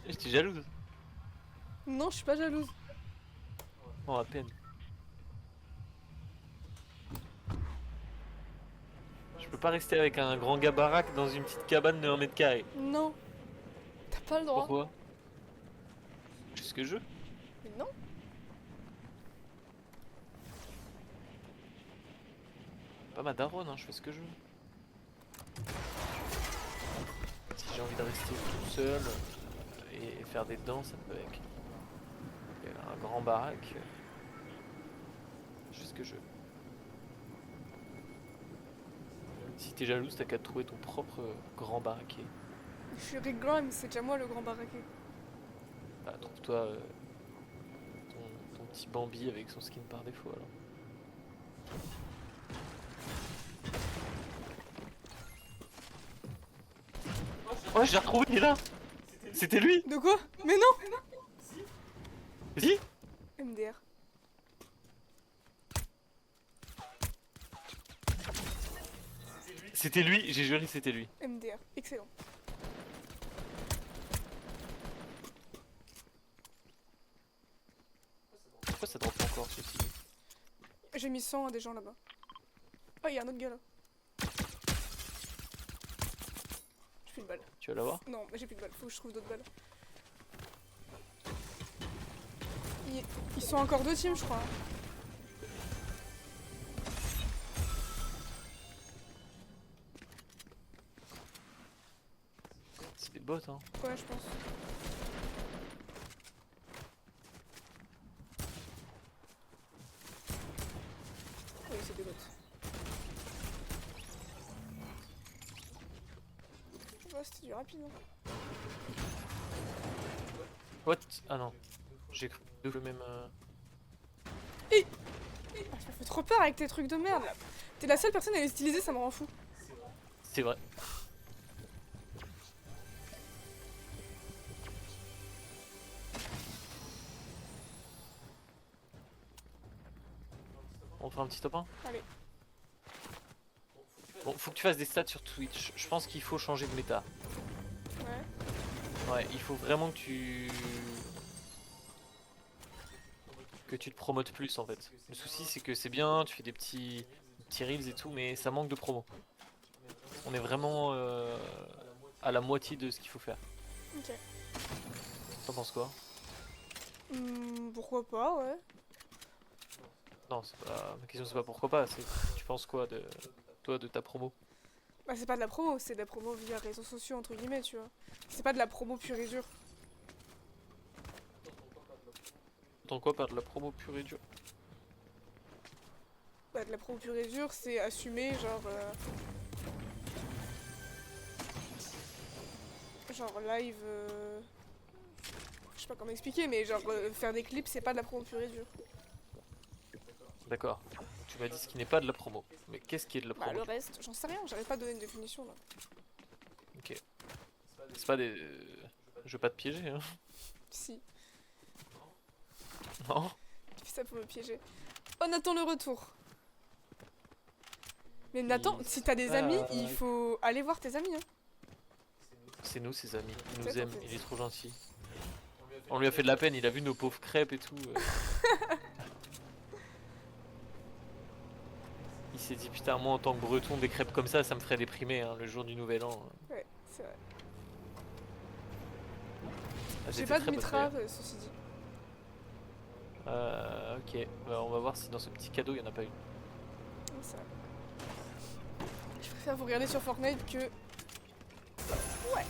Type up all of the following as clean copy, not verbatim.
J'étais jalouse. Non, je suis pas jalouse. Oh, à peine. Je peux pas rester avec un grand gars baraque dans une petite cabane de 1 m². Non, t'as pas le droit. Pourquoi? C'est ce que je veux. Mais non. Pas ma daronne, hein, je fais ce que je veux. Si j'ai envie de rester tout seul et faire des danses avec un grand baraque, je fais ce que je veux. Si t'es jalouse, t'as qu'à trouver ton propre grand baraquet. Je suis rigolant, mais c'est déjà moi le grand baraquet. Bah, trouve-toi ton petit Bambi avec son skin par défaut alors. Ouais, j'ai retrouvé, il est là. C'était lui. De quoi? Mais non. Vas-y. MDR. C'était lui, j'ai juré que c'était lui. MDR. Excellent. Pourquoi ça drop encore ceci? J'ai mis 100 à des gens là-bas. Oh, il y a un autre gars là. J'ai plus de balles. Tu vas l'avoir? Non, mais j'ai plus de balles. Faut que je trouve d'autres balles. Ils sont encore 2 teams, je crois. C'est des bots, hein. Ouais, je pense. Oui, c'est des bots. Ouais, c'était du rapide, hein. What? Ah non. J'ai cru le même. Ah, ça me fait trop peur avec tes trucs de merde là. T'es la seule personne à les utiliser, ça me rend fou. C'est vrai. On fait un petit top 1? Allez. Bon, faut que tu fasses des stats sur Twitch. Je pense qu'il faut changer de méta. Ouais. Ouais, il faut vraiment que tu te promotes plus en fait. Le souci c'est que c'est bien, tu fais des petits reels et tout, mais ça manque de promo. On est vraiment à la moitié de ce qu'il faut faire. Ok. T'en penses quoi? Pourquoi pas, ouais. Non, c'est pas ma question, c'est pas pourquoi pas, c'est tu penses quoi de toi, de ta promo? Bah c'est pas de la promo, c'est de la promo via réseaux sociaux entre guillemets, tu vois. C'est pas de la promo pure et dure. T'entends quoi par de la promo pure et dure? Bah de la promo pure et dure, c'est assumer genre... genre live... Je sais pas comment expliquer, mais genre faire des clips, c'est pas de la promo pure et dure. D'accord. Tu m'as dit ce qui n'est pas de la promo. Mais qu'est-ce qui est de la Bah promo? le reste, j'en sais rien, j'arrive pas à donner une définition là. Ok. C'est pas des... Je veux pas te piéger, hein. Si, Non. tu fais ça pour me piéger. Oh Nathan le retour. Mais Nathan, si t'as des amis, il faut aller voir tes amis hein. C'est nous ses amis, il nous Peut-être, aime, en fait. il est trop gentil. On lui a fait de la peine, il a vu nos pauvres crêpes et tout. Il s'est dit putain, moi en tant que breton, des crêpes comme ça me ferait déprimer hein, le jour du nouvel an. Ouais, c'est vrai. Ah, J'ai j'étais pas de très bonne, mitra, d'ailleurs. ceci dit. Ok, bah, on va voir si dans ce petit cadeau il y en a pas une. Ouais, c'est vrai. Je préfère vous regarder sur Fortnite que... Ouais.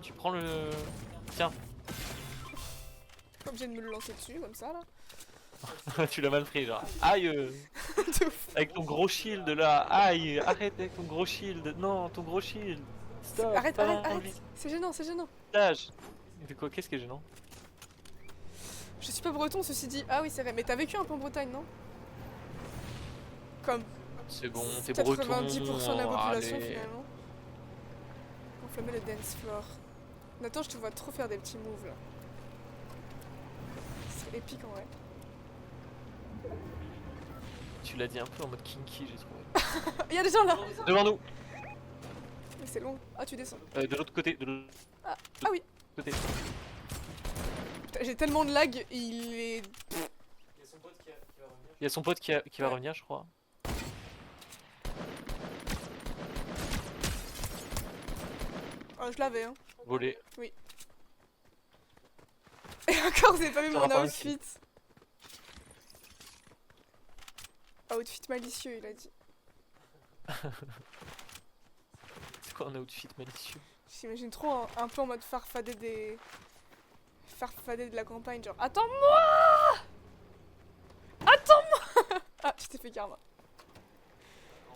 Tu prends le... Tiens, Pas obligé de me le lancer dessus, comme ça, là. tu l'as mal pris genre. Aïe De fou. avec ton gros shield là, aïe, arrête avec ton gros shield, non, ton gros shield. Stop, Arrête, pas arrête, envie. arrête. C'est gênant, c'est gênant. Lâche. De quoi, qu'est-ce que j'ai non? Je suis pas breton, ceci dit. Ah oui, c'est vrai. Mais t'as vécu un peu en Bretagne, non? Comme C'est bon, t'es breton. 90% de la population, allez. finalement. Enflammer le dance floor. Nathan, je te vois trop faire des petits moves, là. C'est épique, en vrai. Tu l'as dit un peu en mode kinky, j'ai trouvé. Il y a des gens, là. Devant nous. Mais c'est long. Ah, tu descends. De l'autre côté, de l'autre Ah oui. côté. Putain, j'ai tellement de lag, il est... Il y a son pote qui va Ouais. revenir, je crois. Ah, je l'avais, hein. Volé. Et encore, vous avez pas vu J'en mon ai pas un outfit. Outfit malicieux, il a dit. C'est quoi un outfit malicieux? J'imagine trop un peu en mode farfadet farfadet de la campagne, genre attends-moi. Attends-moi. Ah, tu t'es fait karma.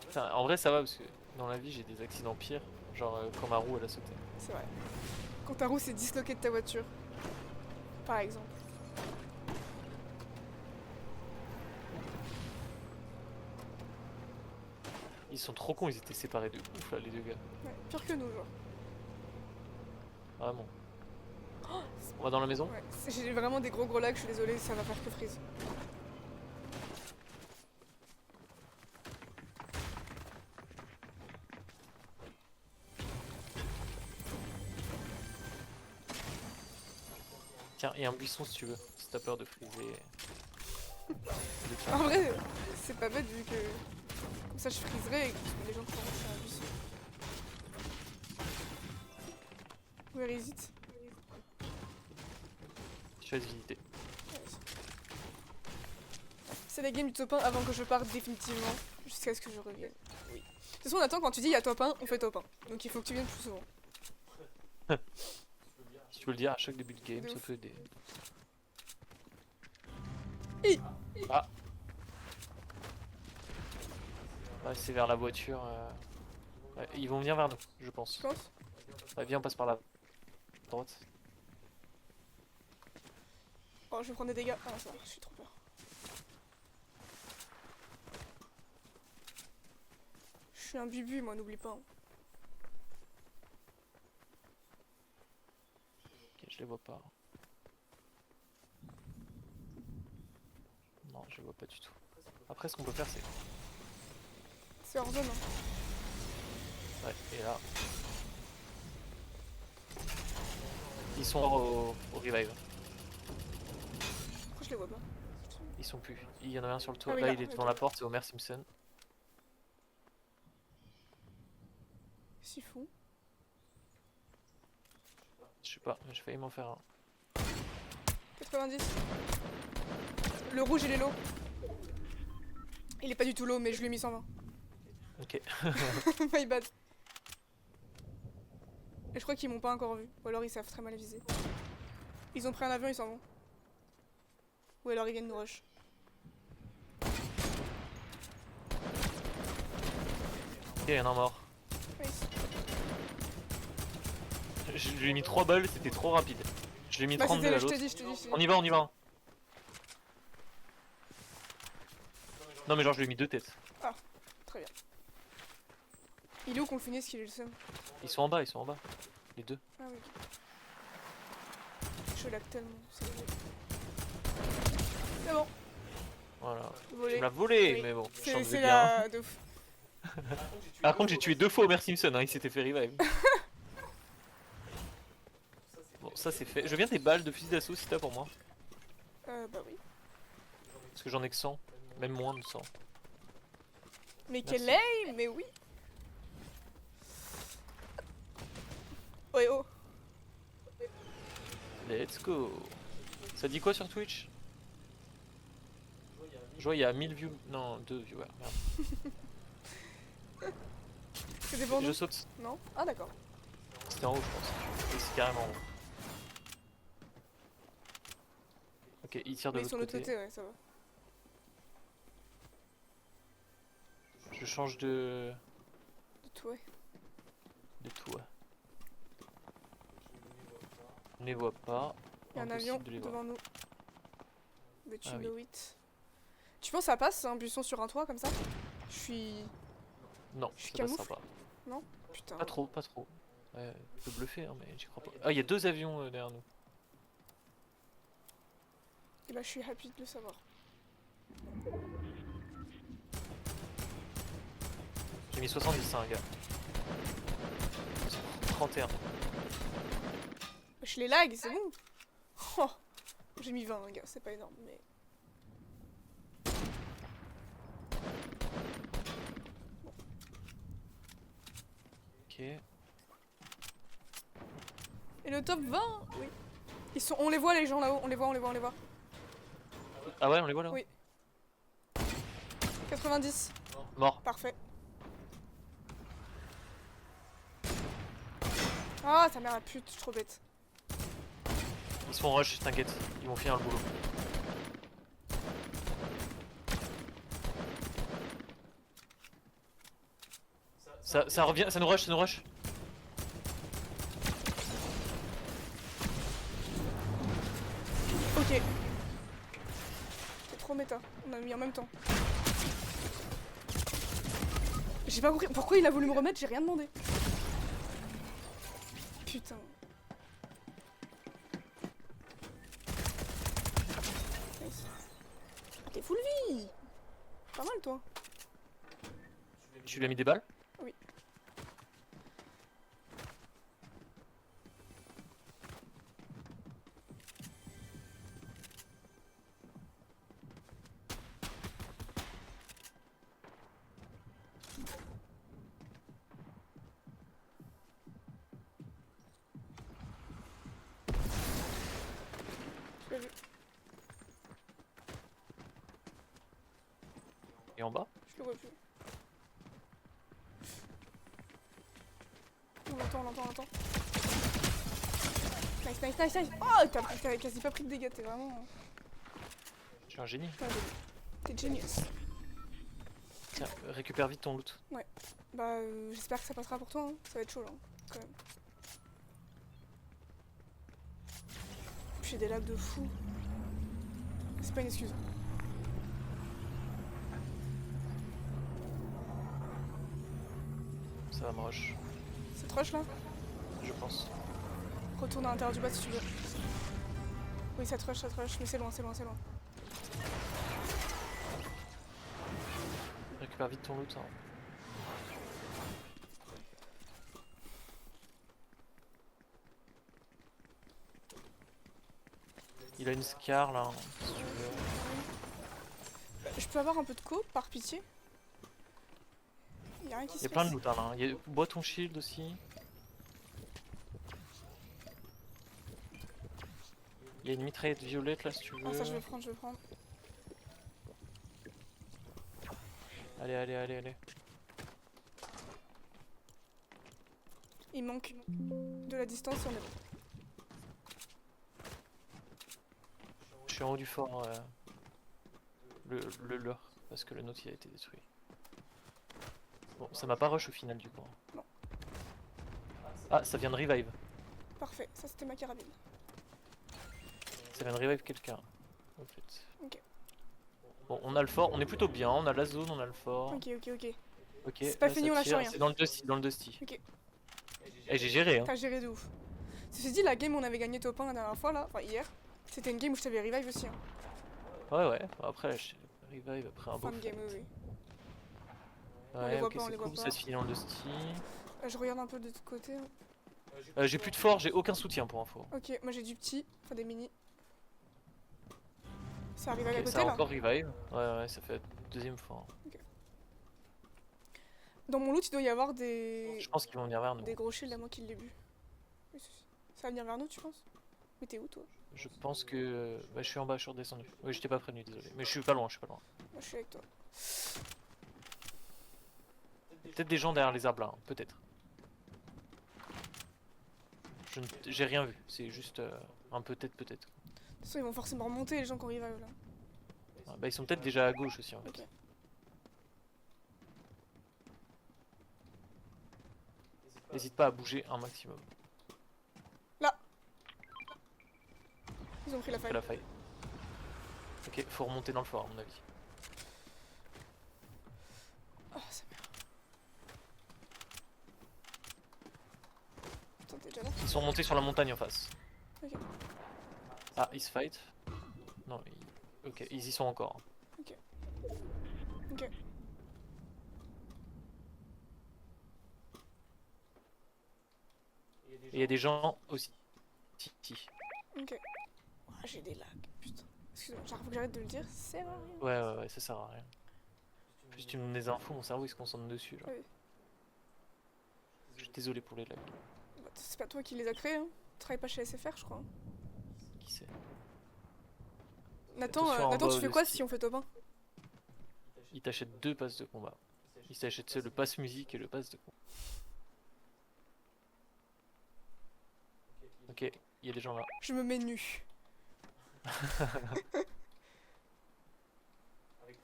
Putain, en vrai, ça va parce que dans la vie, j'ai des accidents pires. Genre quand ma roue elle a sauté. C'est vrai. Quand ta roue s'est disloquée de ta voiture, par exemple. Ils sont trop cons, ils étaient séparés de ouf là, les deux gars. Ouais, pire que nous, genre. Vraiment. On va dans la maison? Ouais, j'ai vraiment des gros lags, je suis désolée, ça va faire que freeze. Tiens, et un buisson si tu veux, si t'as peur de friser. En vrai, c'est pas bête vu que comme ça je friserais et que les gens pourront faire un buisson. Where is it? Je vais visiter. C'est la game du top 1 avant que je parte définitivement, jusqu'à ce que je revienne. Oui. De toute façon, on attend quand tu dis il y a top 1, on fait top 1. Donc il faut que tu viennes plus souvent. Si tu veux le dire à chaque début de game, De ça ouf. peut aider. Hi. Ah. Ouais, c'est vers la voiture. Ouais, ils vont venir vers nous, je pense. Tu penses? Ouais, viens, on passe par la droite. Oh, je vais prendre des dégâts. Ah, ça va, je suis trop peur. Je suis un bubu, moi, n'oublie pas. Hein. Ok, je les vois pas. Non, je les vois pas du tout. Après, ce qu'on peut faire, c'est. C'est hors zone. Hein. Ouais, et là. Ils sont au revive. Pourquoi je les vois pas? Ils sont plus. Il y en a un sur le toit. Ah oui, là, là, il est devant ok. la porte, c'est Homer Simpson. Si fou. Je sais pas, j'ai failli m'en faire un. 90. Le rouge, il est low. Il est pas du tout low, mais je lui ai mis 120. Ok. My bad. Et je crois qu'ils m'ont pas encore vu. Ou alors ils savent très mal viser. Ils ont pris un avion, ils s'en vont. Ou alors ils viennent nous rush. Ok, il y en a un mort. Nice. Je lui ai mis 3 balles, c'était trop rapide. Je lui ai mis Bah 32 c'était, à je l'autre. te dis, je te dis. On y va, on y va. Non mais genre je lui ai mis 2 têtes. Très bien. Il est où qu'on le finisse qu'il est le seum? Ils sont en bas, ils sont en bas. Les deux. Ah oui. Je lag tellement. C'est bon. Voilà. Tu Volé. me l'as volé, Oui. mais bon, je C'est changeais c'est bien. la... de ouf. Par contre j'ai tué 2 fois Homer Simpson, hein, il s'était fait revive. Bon ça c'est fait. Je viens des balles de fusil d'assaut si t'as pour moi. Bah oui. Parce que j'en ai que 100. Même moins de 100. Mais Merci. quel aim. Mais oui. Oh et oh. Let's go. Ça dit quoi sur Twitch? Je vois il y a 1000 views. Non, 2 viewers. Merde. C'est des bandeaux? Je saute. Non? Ah d'accord. C'était en haut je pense. Oui, c'est carrément en haut. Ok, il tire de Mais ils l'autre sont de l'autre côté. côté, ouais, ça va. Je change de De tout, ouais. toit. Je ne les vois pas. Il y a un Impossible avion de les voir. devant nous. But you Ah oui. know it. Tu penses que ça passe un buisson sur un toit comme ça? Je suis... Non, Je suis ça passera camoufle. pas. Putain. Pas trop, pas trop. Ouais, je peux bluffer, hein, mais j'y crois pas. Ah, il y a 2 avions derrière nous. Et bah je suis happy de le savoir. J'ai mis 70, hein, gars. 31. Je les lag, c'est bon. Oh, j'ai mis 20, gars, c'est pas énorme, mais... Ok. Et le top 20, oui. Ils sont... On les voit les gens là-haut, on les voit. Ah ouais, on les voit là? Oui. 90. Mort. Parfait. Ah, ta mère la pute, je suis trop bête. Ils se font rush, t'inquiète. Ils vont finir le boulot. Ça revient, ça nous rush. Ok. C'est trop méta. On a mis en même temps. J'ai pas compris. Pourquoi il a voulu me remettre? J'ai rien demandé. Putain. Nice. Ah, t'es full vie. Pas mal toi. Tu lui as mis des balles? Oui. Je l'ai vu. Et en bas? Je le vois plus. On l'entend. Nice. Oh, t'as quasi pas pris de dégâts, t'es vraiment... Je suis un génie. T'es un génie. T'es genius. Tiens, récupère vite ton loot. Bah, j'espère que ça passera pour toi, hein. Ça va être chaud là, quand même. J'ai des lags de fou. C'est pas une excuse. Ça va me rush, C'est rush là? je pense. Retourne à l'intérieur du bas si tu veux. Oui, ça te rush, mais c'est loin. Récupère vite ton loot. Hein. Il a une scar là, si tu veux. Je peux avoir un peu de co, par pitié? Y'a rien qui se Il y a passe. plein de loot là. Bois ton shield aussi. Il y a une mitraillette violette là si tu veux. Ah, ça je vais prendre. Allez. Il manque de la distance et on est bon. Je suis en haut du fort. Le leur, parce que le nôtre il a été détruit. Bon, ça m'a pas rush au final du coup. Non. Ah, ça vient de revive. Parfait, ça c'était ma carabine. Ça vient de revive quelqu'un. En fait. Ok. Bon, on a le fort, on est plutôt bien, on a la zone, on a le fort. Ok. Ok, C'est pas là, fini, ça on lâche tire, rien. c'est dans le dusty. Ok. Et j'ai géré hein. T'as géré de ouf. Ceci dit, la game où on avait gagné top 1 la dernière fois là, enfin hier, c'était une game où je t'avais revive aussi. Hein. Ouais, après je revive après un beau Fin de game, fight. oui. Ouais, On les voit ok, pas, on c'est les voit cool, pas. ça se finit dans le dusty. Je regarde un peu de l'autre côté. Hein. J'ai plus de fort, j'ai aucun soutien pour info. Ok, moi j'ai du petit, enfin des mini. Ça arrive à Ok, côté ça a là. encore revive. Ouais, ça fait deuxième fois. Dans mon loot, il doit y avoir des. Je pense qu'ils vont venir vers nous. Des gros shields à moi qui l'ai bu. Oui, ça va venir vers nous, tu penses? Mais t'es où toi? Je pense que. Bah, je suis en bas, je suis redescendu. Oui, je t'ai pas prévenu, désolé. Mais je suis pas loin. Moi je suis avec toi. Peut-être des gens derrière les arbres là, hein, peut-être. J'ai rien vu, c'est juste un peut-être. De toute façon, ils vont forcément remonter les gens qui arrivent là. Ouais, bah, ils sont peut-être déjà à gauche aussi en fait. Ok. N'hésite pas à bouger un maximum. Ils ont pris la C'est faille. la faille. Ok, faut remonter dans le fort à mon avis. Oh, ça merde. Attends, t'es déjà là? Ils sont montés sur la montagne en face. Ok. Ah, ils se fight. Non, ok, ils y sont encore. Ok. Et il y a des gens aussi. Ok. Ah, j'ai des lags, putain. Excuse-moi, faut que j'arrête de le dire, ça sert à rien. Ouais, ça sert à rien. Plus tu me donnes des infos, mon cerveau il se concentre dessus. Genre. Oui. Je suis désolé pour les lags. Bah, c'est pas toi qui les as créés, hein. Tu travailles pas chez SFR, je crois. Qui sait? Nathan, Attention, en Nathan bas, tu fais le quoi ski. si on fait top 1? Il t'achète 2 passes de combat. Il t'achète le pass musique et le pass de combat. Ok, il y a des gens là. Je me mets nu.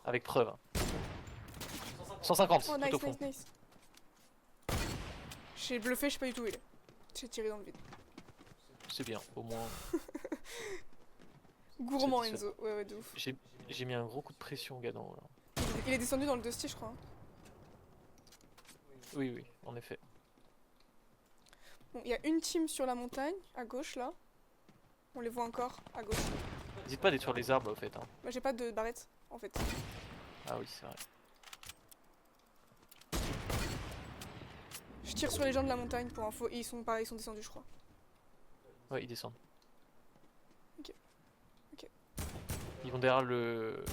Avec preuve. Hein. 150, Oh tout nice, au fond. nice, nice. J'ai bluffé, je sais pas du tout où il est. J'ai tiré dans le vide. C'est bien, au moins. Gourmand Satisfait. Enzo, ouais, de ouf. J'ai mis un gros coup de pression au gars d'en haut, là. Il est descendu dans le Dusty, je crois. Hein. Oui, en effet. Bon, il y a une team sur la montagne, à gauche là. On les voit encore, à gauche. N'hésite pas à détruire les arbres, au fait. Hein. Moi j'ai pas de barrette, en fait. Ah oui, c'est vrai. Je tire sur les gens de la montagne pour info, et ils sont pareil, ils sont descendus, je crois. Ouais, ils descendent. Ok. Ok. Ils vont derrière le...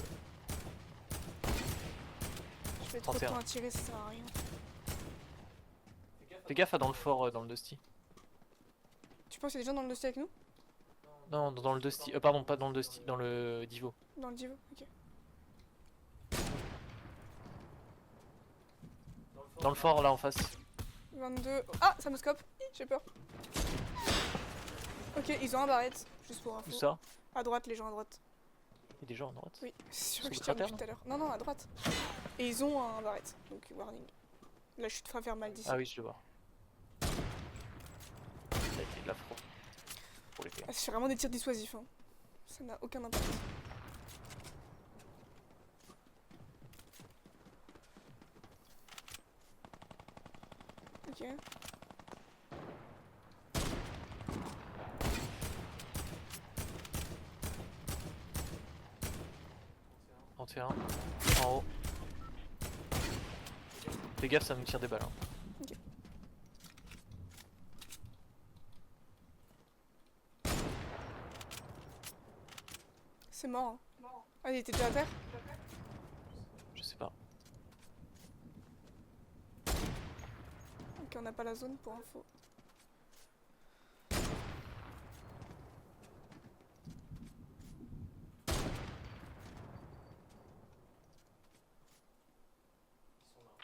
Je fais trop de 31. temps à tirer, ça sert à rien. Fais gaffe à dans le fort, dans le Dusty. Tu penses qu'il y a des gens dans le Dusty avec nous? Non, dans le Dusty. Pardon, pas dans le Dusty, dans le Divo. Dans le Divo, ok. Dans le fort, là, en face. 22. Ah, ça me scope. J'ai peur. Ok, ils ont un barrette, juste pour info. Où ça? À droite, les gens à droite. Il y a des gens à droite. Oui, c'est sûr Sous que le je tire cratère, depuis tout à l'heure. Non, non, à droite. Et ils ont un barrette, donc warning. La chute va faire mal d'ici. Ah oui, je le vois. Ça a été de la fraude. Pour les gars. Ah, c'est vraiment des tirs dissuasifs. Hein. Ça n'a aucun impact. Ok. En terrain. En haut. Fais gaffe, ça me tire des balles. Hein. Ok. C'est mort. Hein. Ah, il était déjà à terre? Je sais pas. Ok, on n'a pas la zone pour info.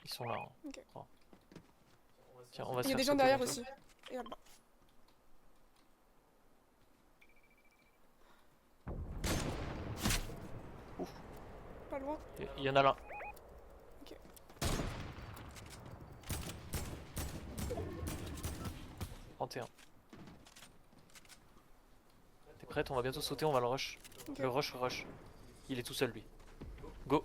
Ils sont là. Hein. Ok. Oh. Tiens, on va se Il y a faire des gens sauter derrière bientôt. aussi. Et là-bas. Ouf. Pas loin. Il y en a là. Ok. 31. T'es prête? On va bientôt sauter, on va le rush. Ok. Le rush. Il est tout seul lui. Go.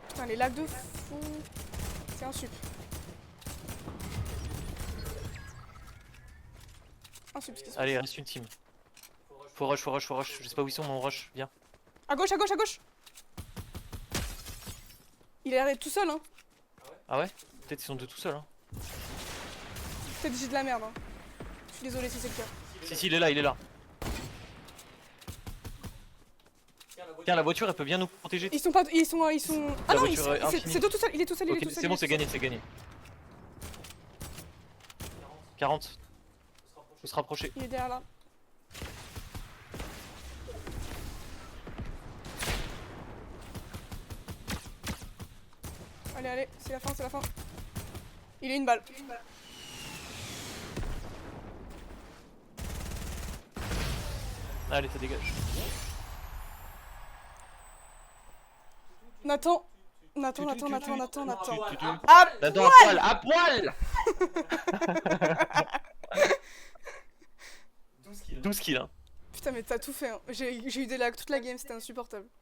Putain, les lags de fou. C'est un sup. Un sup, ce qui se passe. Allez, reste une team. Faut rush. Je sais pas où ils sont, mais on rush. Viens. À gauche, à gauche, à gauche. Il a l'air d'être tout seul, hein. Ah ouais? Peut-être ils sont deux tout seuls. Hein. Peut-être j'ai de la merde, hein. Je suis désolé si c'est le cas. Si, il est là. Tiens, la voiture, elle peut bien nous protéger. Ils sont pas. Ils sont. Ah La non, voiture est infinie. c'est tout seul. Il est tout seul, il est Ok, tout seul. c'est bon, c'est gagné. 40. Faut se rapprocher. Il est derrière là. Allez, c'est la fin. Il est une balle. Allez, ça dégage. Nathan. Ah, Attends, à poil 12 kills. Hein. putain, mais t'as tout fait. Hein. J'ai eu des lags toute la game, c'était insupportable.